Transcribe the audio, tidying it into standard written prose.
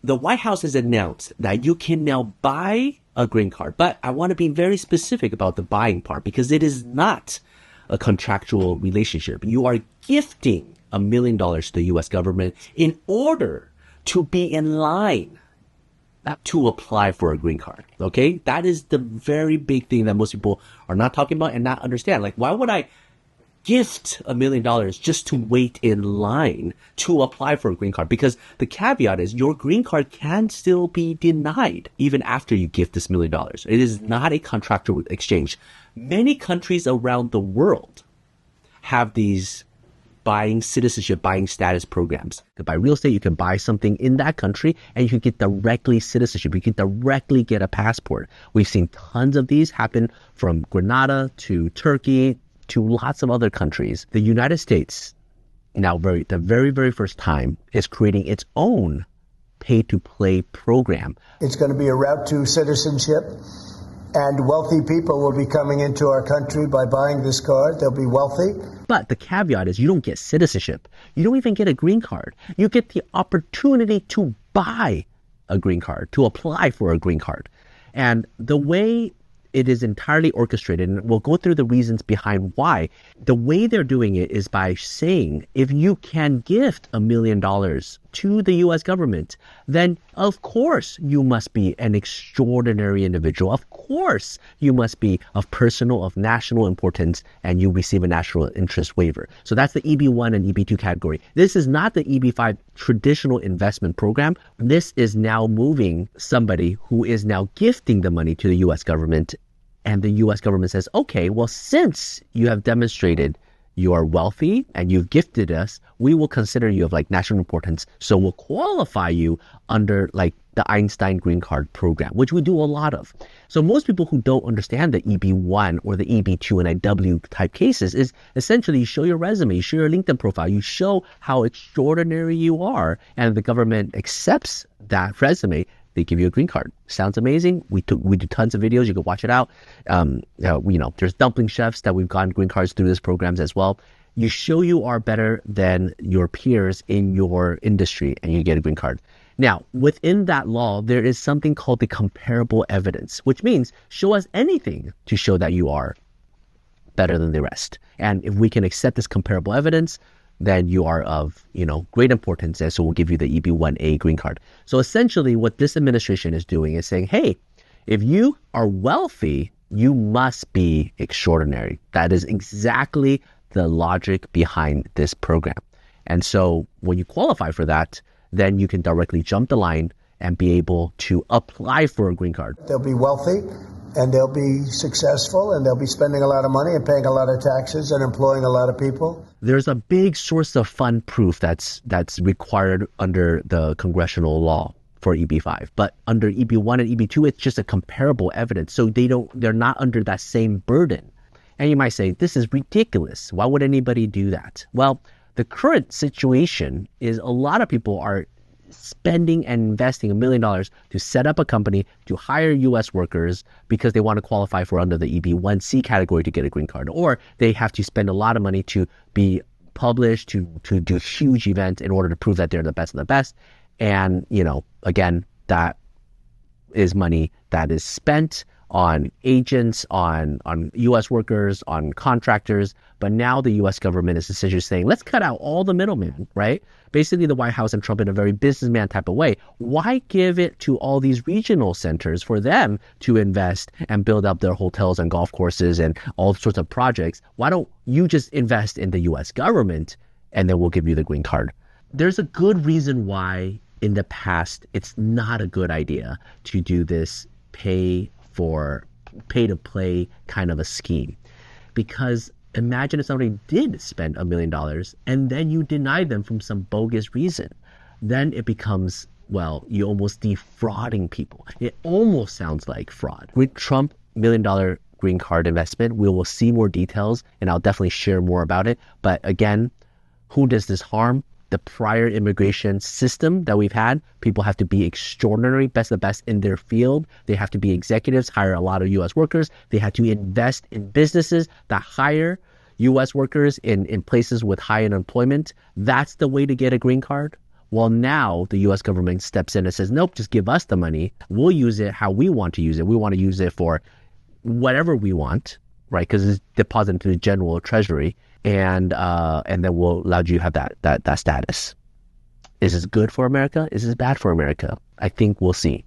the White House has announced that you can now buy a green card, but I want to be very specific about the buying part because it is not a contractual relationship. You are gifting $1 million to the U.S. government in order to be in line to apply for a green card. Okay? That is the very big thing that most people are not talking about and not understand. Like, why would I gift $1 million just to wait in line to apply for a green card? Because the caveat is your green card can still be denied even after you gift this $1 million. It is not a contractual exchange. Many countries around the world have these citizenship, buying status programs. To buy real estate, you can buy something in that country and you can get directly citizenship. You can directly get a passport. We've seen tons of these happen from Grenada to Turkey to lots of other countries. The United States, now the very, very first time, is creating its own pay-to-play program. It's going to be a route to citizenship. And wealthy people will be coming into our country by buying this card. They'll be wealthy. But the caveat is you don't get citizenship. You don't even get a green card. You get the opportunity to buy a green card, to apply for a green card. And the way it is entirely orchestrated, and we'll go through the reasons behind why. The way they're doing it is by saying, if you can gift $1 million to the U.S. government, then of course you must be an extraordinary individual. Of course you must be of personal, of national importance, and you receive a national interest waiver. So that's the EB1 and EB2 category. This is not the EB5 traditional investment program. This is now moving somebody who is now gifting the money to the U.S. government. And the U.S. government says, okay, well, since you have demonstrated you are wealthy and you've gifted us, we will consider you of like national importance. So we'll qualify you under like the Einstein Green Card program, which we do a lot of. So most people who don't understand the EB1 or the EB2 and IW type cases is essentially you show your resume, you show your LinkedIn profile, you show how extraordinary you are, and the government accepts that resume. They give you a green card. Sounds amazing. We do tons of videos. You can watch it out. There's dumpling chefs that we've gotten green cards through this programs as well. You show you are better than your peers in your industry and you get a green card. Now, within that law, there is something called the comparable evidence, which means show us anything to show that you are better than the rest. And if we can accept this comparable evidence, then you are of, great importance, and so we'll give you the EB1A green card. So essentially what this administration is doing is saying, hey, if you are wealthy, you must be extraordinary. That is exactly the logic behind this program. And so when you qualify for that, then you can directly jump the line and be able to apply for a green card. They'll be wealthy and they'll be successful and they'll be spending a lot of money and paying a lot of taxes and employing a lot of people. There's a big source of fund proof that's required under the congressional law for EB5. But under EB1 and EB2, it's just a comparable evidence. So they're not under that same burden. And you might say, this is ridiculous. Why would anybody do that? Well, the current situation is a lot of people are spending and investing $1 million to set up a company to hire U.S. workers because they want to qualify for under the EB1C category to get a green card, or they have to spend a lot of money to be published, to do huge events in order to prove that they're the best of the best. And, again, that is money that is spent on agents, on U.S. workers, on contractors. But now the U.S. government is essentially saying, let's cut out all the middlemen, right? Basically, the White House and Trump in a very businessman type of way. Why give it to all these regional centers for them to invest and build up their hotels and golf courses and all sorts of projects? Why don't you just invest in the U.S. government and then we'll give you the green card? There's a good reason why in the past it's not a good idea to do this pay to play kind of a scheme. Because imagine if somebody did spend $1 million and then you deny them from some bogus reason. Then it becomes, you're almost defrauding people. It almost sounds like fraud. With Trump $1 million green card investment, we will see more details and I'll definitely share more about it. But again, who does this harm? The prior immigration system that we've had, people have to be extraordinary, best of the best in their field. They have to be executives, hire a lot of U.S. workers. They have to invest in businesses that hire U.S. workers in places with high unemployment. That's the way to get a green card. Well, now the U.S. government steps in and says, nope, just give us the money. We'll use it how we want to use it. We want to use it for whatever we want, right? Because it's deposited into the general treasury, and then we'll allow you to have that status. Is this good for America? Is this bad for America? I think we'll see.